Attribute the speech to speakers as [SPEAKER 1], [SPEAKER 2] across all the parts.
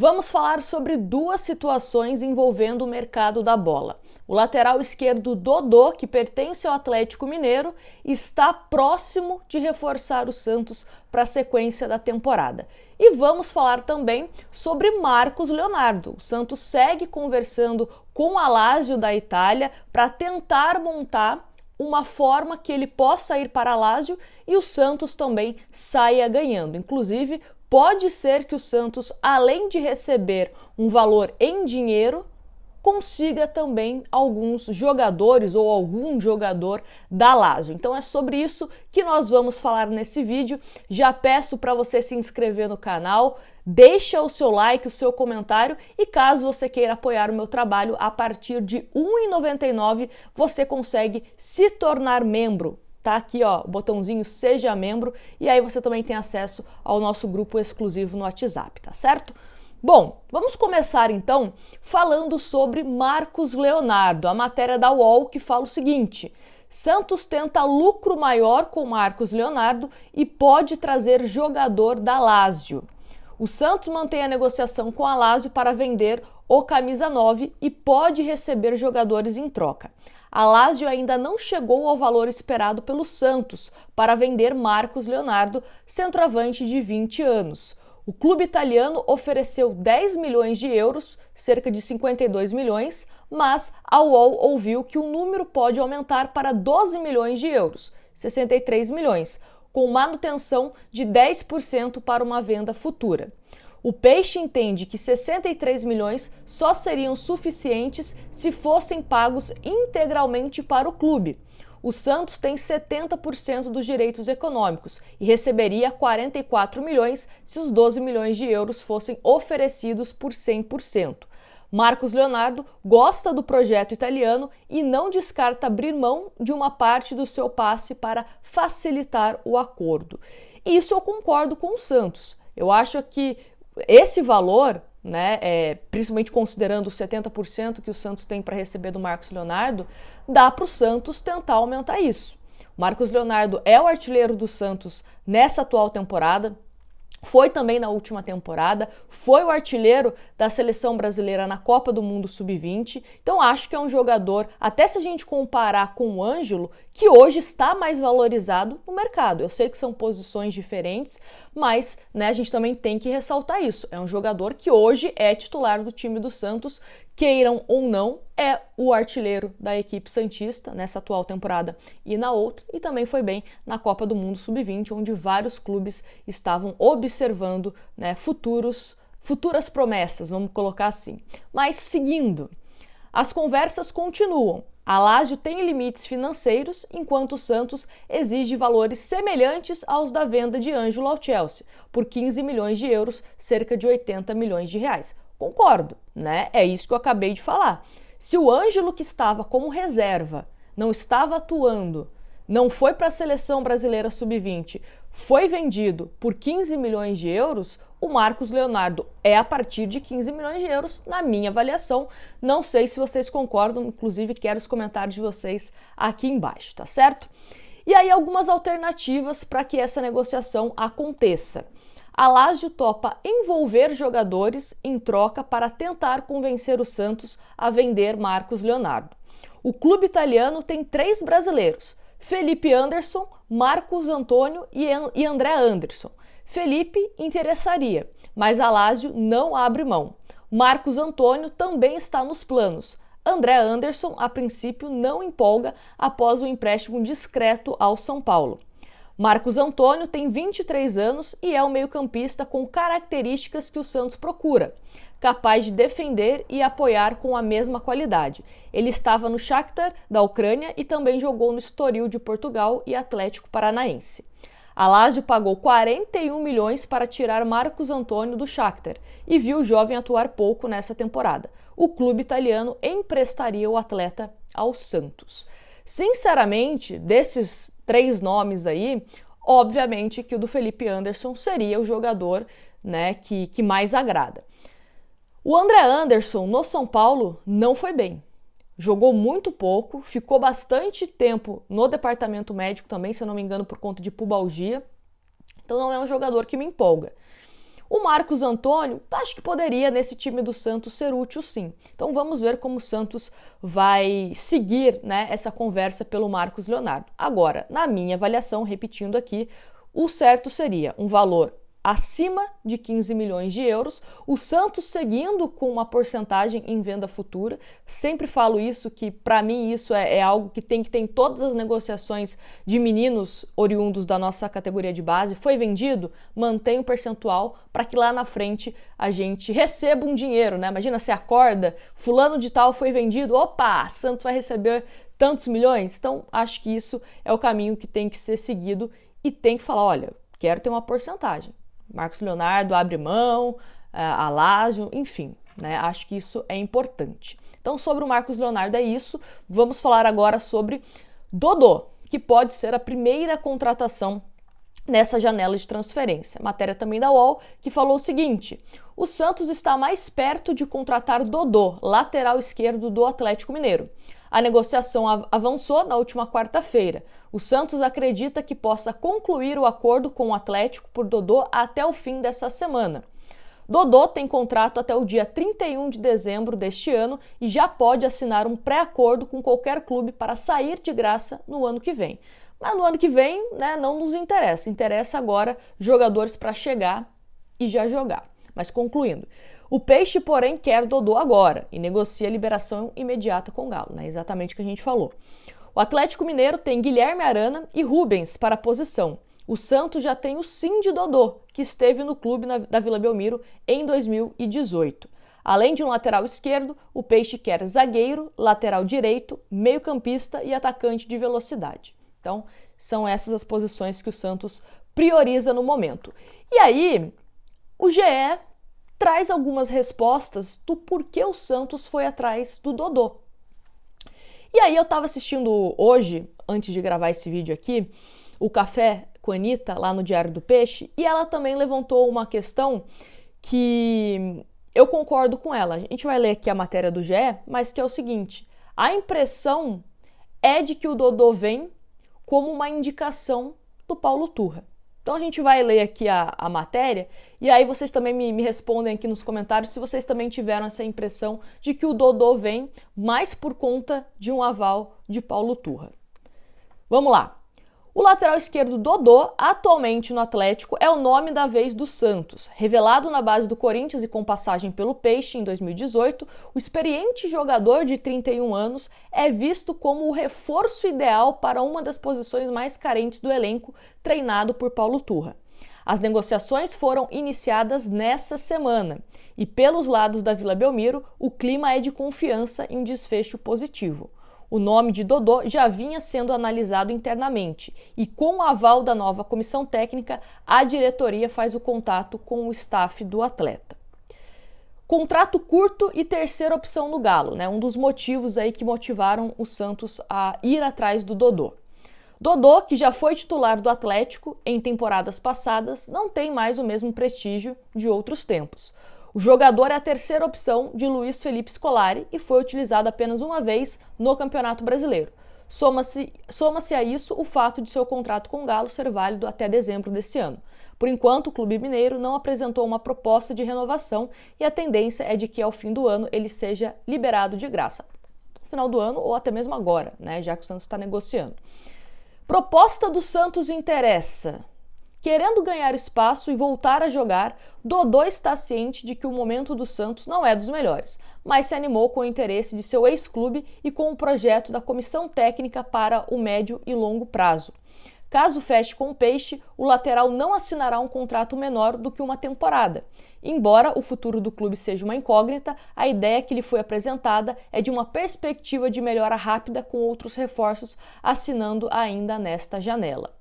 [SPEAKER 1] Vamos falar sobre duas situações envolvendo o mercado da bola. O lateral esquerdo Dodô, que pertence ao Atlético Mineiro, está próximo de reforçar o Santos para a sequência da temporada. E vamos falar também sobre Marcos Leonardo. O Santos segue conversando com a Lazio da Itália para tentar montar uma forma que ele possa ir para a Lazio e o Santos também saia ganhando. Inclusive, pode ser que o Santos, além de receber um valor em dinheiro, consiga também alguns jogadores ou algum jogador da Lazio. Então é sobre isso que nós vamos falar nesse vídeo. Já peço para você se inscrever no canal, deixa o seu like, o seu comentário e caso você queira apoiar o meu trabalho, a partir de R$ 1,99 você consegue se tornar membro. Tá aqui, ó, o botãozinho Seja Membro e aí você também tem acesso ao nosso grupo exclusivo no WhatsApp, tá certo? Bom, vamos começar então falando sobre Marcos Leonardo, a matéria da UOL que fala o seguinte: Santos tenta lucro maior com Marcos Leonardo e pode trazer jogador da Lazio. O Santos mantém a negociação com a Lazio para vender o camisa 9 e pode receber jogadores em troca. A Lazio ainda não chegou ao valor esperado pelo Santos para vender Marcos Leonardo, centroavante de 20 anos. O clube italiano ofereceu 10 milhões de euros, cerca de 52 milhões, mas a UOL ouviu que o número pode aumentar para 12 milhões de euros, 63 milhões, com manutenção de 10% para uma venda futura. O Peixe entende que 63 milhões só seriam suficientes se fossem pagos integralmente para o clube. O Santos tem 70% dos direitos econômicos e receberia 44 milhões se os 12 milhões de euros fossem oferecidos por 100%. Marcos Leonardo gosta do projeto italiano e não descarta abrir mão de uma parte do seu passe para facilitar o acordo. Isso eu concordo com o Santos. Eu acho que esse valor, principalmente considerando os 70% que o Santos tem para receber do Marcos Leonardo, dá para o Santos tentar aumentar isso. O Marcos Leonardo é o artilheiro do Santos nessa atual temporada, foi também na última temporada, foi o artilheiro da seleção brasileira na Copa do Mundo Sub-20, então acho que é um jogador, até se a gente comparar com o Ângelo, que hoje está mais valorizado no mercado. Eu sei que são posições diferentes, mas a gente também tem que ressaltar isso. É um jogador que hoje é titular do time do Santos, queiram ou não, é o artilheiro da equipe santista nessa atual temporada e na outra, e também foi bem na Copa do Mundo Sub-20, onde vários clubes estavam observando futuras promessas, vamos colocar assim. Mas seguindo, as conversas continuam. A Lazio tem limites financeiros, enquanto o Santos exige valores semelhantes aos da venda de Ângelo ao Chelsea, por 15 milhões de euros, cerca de 80 milhões de reais. Concordo, É isso que eu acabei de falar. Se o Ângelo, que estava como reserva, não estava atuando, não foi para a seleção brasileira sub-20, foi vendido por 15 milhões de euros, o Marcos Leonardo é a partir de 15 milhões de euros, na minha avaliação. Não sei se vocês concordam, inclusive quero os comentários de vocês aqui embaixo, tá certo? E aí algumas alternativas para que essa negociação aconteça. A Lazio topa envolver jogadores em troca para tentar convencer o Santos a vender Marcos Leonardo. O clube italiano tem 3 brasileiros: Felipe Anderson, Marcos Antônio e André Anderson. Felipe interessaria, mas a Lazio não abre mão. Marcos Antônio também está nos planos. André Anderson, a princípio, não empolga após o empréstimo discreto ao São Paulo. Marcos Antônio tem 23 anos e é um meio-campista com características que o Santos procura, capaz de defender e apoiar com a mesma qualidade. Ele estava no Shakhtar da Ucrânia e também jogou no Estoril de Portugal e Atlético Paranaense. A Lazio pagou 41 milhões para tirar Marcos Antônio do Shakhtar e viu o jovem atuar pouco nessa temporada. O clube italiano emprestaria o atleta ao Santos. Sinceramente, desses 3 nomes aí, obviamente que o do Felipe Anderson seria o jogador que mais agrada. O André Anderson no São Paulo não foi bem. Jogou muito pouco, ficou bastante tempo no departamento médico também, se eu não me engano, por conta de pubalgia. Então não é um jogador que me empolga. O Marcos Antônio, acho que poderia nesse time do Santos ser útil sim. Então vamos ver como o Santos vai seguir, né, essa conversa pelo Marcos Leonardo. Agora, na minha avaliação, repetindo aqui, o certo seria um valor acima de 15 milhões de euros, o Santos seguindo com uma porcentagem em venda futura. Sempre falo isso, que para mim isso é algo que tem que ter em todas as negociações de meninos oriundos da nossa categoria de base. Foi vendido? Mantém o percentual para que lá na frente a gente receba um dinheiro, né? Imagina, você acorda, fulano de tal foi vendido, opa, Santos vai receber tantos milhões. Então, acho que isso é o caminho que tem que ser seguido e tem que falar, olha, quero ter uma porcentagem. Marcos Leonardo abre mão, a Lazio, enfim, né? Acho que isso é importante. Então, sobre o Marcos Leonardo é isso. Vamos falar agora sobre Dodô, que pode ser a primeira contratação nessa janela de transferência. Matéria também da UOL, que falou o seguinte: o Santos está mais perto de contratar Dodô, lateral esquerdo do Atlético Mineiro. A negociação avançou na última quarta-feira. O Santos acredita que possa concluir o acordo com o Atlético por Dodô até o fim dessa semana. Dodô tem contrato até o dia 31 de dezembro deste ano e já pode assinar um pré-acordo com qualquer clube para sair de graça no ano que vem. Mas no ano que vem, né, não nos interessa. Interessa agora jogadores para chegar e já jogar. Mas concluindo, o Peixe, porém, quer Dodô agora e negocia a liberação imediata com o Galo, né? Exatamente o que a gente falou. O Atlético Mineiro tem Guilherme Arana e Rubens para a posição. O Santos já tem o sim de Dodô, que esteve no clube da Vila Belmiro em 2018. Além de um lateral esquerdo, o Peixe quer zagueiro, lateral direito, meio-campista e atacante de velocidade. Então, são essas as posições que o Santos prioriza no momento. E aí, o GE traz algumas respostas do porquê o Santos foi atrás do Dodô. E aí eu estava assistindo hoje, antes de gravar esse vídeo aqui, o Café com a Anitta, lá no Diário do Peixe, e ela também levantou uma questão que eu concordo com ela. A gente vai ler aqui a matéria do GE, mas que é o seguinte: a impressão é de que o Dodô vem como uma indicação do Paulo Turra. Então a gente vai ler aqui a matéria e aí vocês também me respondem aqui nos comentários se vocês também tiveram essa impressão de que o Dodô vem mais por conta de um aval de Paulo Turra. Vamos lá. O lateral esquerdo Dodô, atualmente no Atlético, é o nome da vez do Santos. Revelado na base do Corinthians e com passagem pelo Peixe em 2018, o experiente jogador de 31 anos é visto como o reforço ideal para uma das posições mais carentes do elenco, treinado por Paulo Turra. As negociações foram iniciadas nessa semana e, pelos lados da Vila Belmiro, o clima é de confiança em um desfecho positivo. O nome de Dodô já vinha sendo analisado internamente e, com o aval da nova comissão técnica, a diretoria faz o contato com o staff do atleta. Contrato curto e terceira opção no Galo, né? Um dos motivos aí que motivaram o Santos a ir atrás do Dodô. Dodô, que já foi titular do Atlético em temporadas passadas, não tem mais o mesmo prestígio de outros tempos. O jogador é a terceira opção de Luiz Felipe Scolari e foi utilizado apenas uma vez no Campeonato Brasileiro. Soma-se a isso o fato de seu contrato com o Galo ser válido até dezembro desse ano. Por enquanto, o clube mineiro não apresentou uma proposta de renovação e a tendência é de que ao fim do ano ele seja liberado de graça. No final do ano ou até mesmo agora, né, já que o Santos está negociando. Proposta do Santos interessa. Querendo ganhar espaço e voltar a jogar, Dodô está ciente de que o momento do Santos não é dos melhores, mas se animou com o interesse de seu ex-clube e com o projeto da comissão técnica para o médio e longo prazo. Caso feche com o Peixe, o lateral não assinará um contrato menor do que uma temporada. Embora o futuro do clube seja uma incógnita, a ideia que lhe foi apresentada é de uma perspectiva de melhora rápida com outros reforços assinando ainda nesta janela.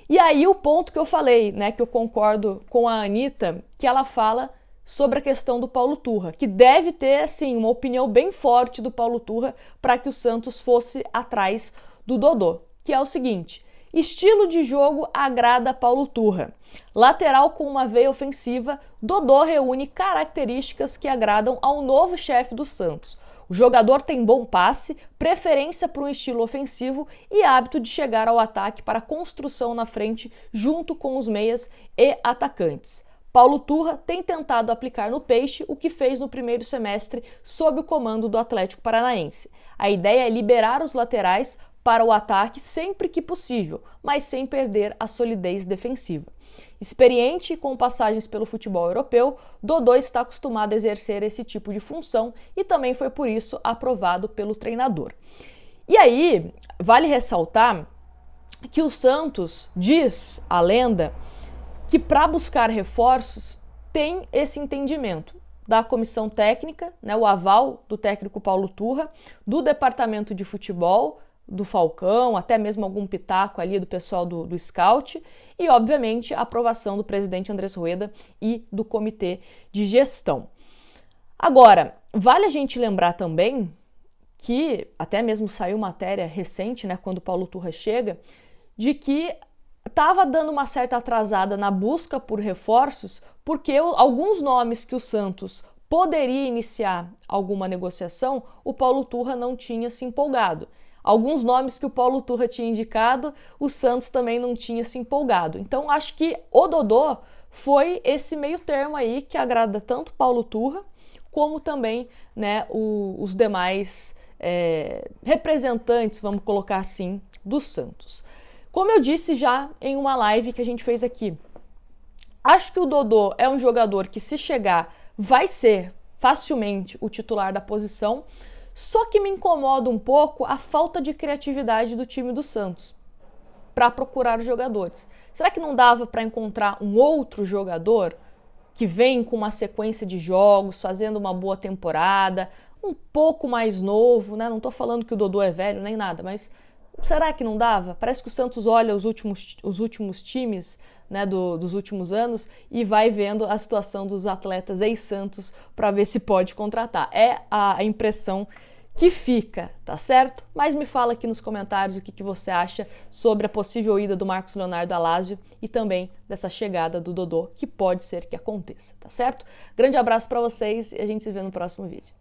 [SPEAKER 1] E aí o ponto que eu falei, né, que eu concordo com a Anitta, que ela fala sobre a questão do Paulo Turra, que deve ter, assim, uma opinião bem forte do Paulo Turra para que o Santos fosse atrás do Dodô, que é o seguinte: estilo de jogo agrada Paulo Turra. Lateral com uma veia ofensiva, Dodô reúne características que agradam ao novo chefe do Santos. O jogador tem bom passe, preferência por um estilo ofensivo e hábito de chegar ao ataque para construção na frente junto com os meias e atacantes. Paulo Turra tem tentado aplicar no Peixe o que fez no primeiro semestre sob o comando do Atlético Paranaense. A ideia é liberar os laterais para o ataque sempre que possível, mas sem perder a solidez defensiva. Experiente com passagens pelo futebol europeu, Dodô está acostumado a exercer esse tipo de função e também foi por isso aprovado pelo treinador. E aí, vale ressaltar que o Santos, diz a lenda, que para buscar reforços tem esse entendimento da comissão técnica, né, o aval do técnico Paulo Turra, do departamento de futebol, do Falcão, até mesmo algum pitaco ali do pessoal do Scout e, obviamente, a aprovação do presidente Andrés Rueda e do comitê de gestão. Agora, vale a gente lembrar também que, até mesmo saiu matéria recente, né, quando o Paulo Turra chega, de que estava dando uma certa atrasada na busca por reforços, porque alguns nomes que o Santos poderia iniciar alguma negociação, o Paulo Turra não tinha se empolgado. Alguns nomes que o Paulo Turra tinha indicado, o Santos também não tinha se empolgado. Então, acho que o Dodô foi esse meio termo aí que agrada tanto o Paulo Turra, como também, né, os demais representantes, vamos colocar assim, do Santos. Como eu disse já em uma live que a gente fez aqui, acho que o Dodô é um jogador que, se chegar, vai ser facilmente o titular da posição, só que me incomoda um pouco a falta de criatividade do time do Santos para procurar os jogadores. Será que não dava para encontrar um outro jogador que vem com uma sequência de jogos, fazendo uma boa temporada, um pouco mais novo, né? Não estou falando que o Dodô é velho nem nada, mas será que não dava? Parece que o Santos olha os últimos times, né, dos últimos anos e vai vendo a situação dos atletas ex-Santos para ver se pode contratar. É a impressão que fica, tá certo? Mas me fala aqui nos comentários o que você acha sobre a possível ida do Marcos Leonardo a Lazio e também dessa chegada do Dodô, que pode ser que aconteça, tá certo? Grande abraço para vocês e a gente se vê no próximo vídeo.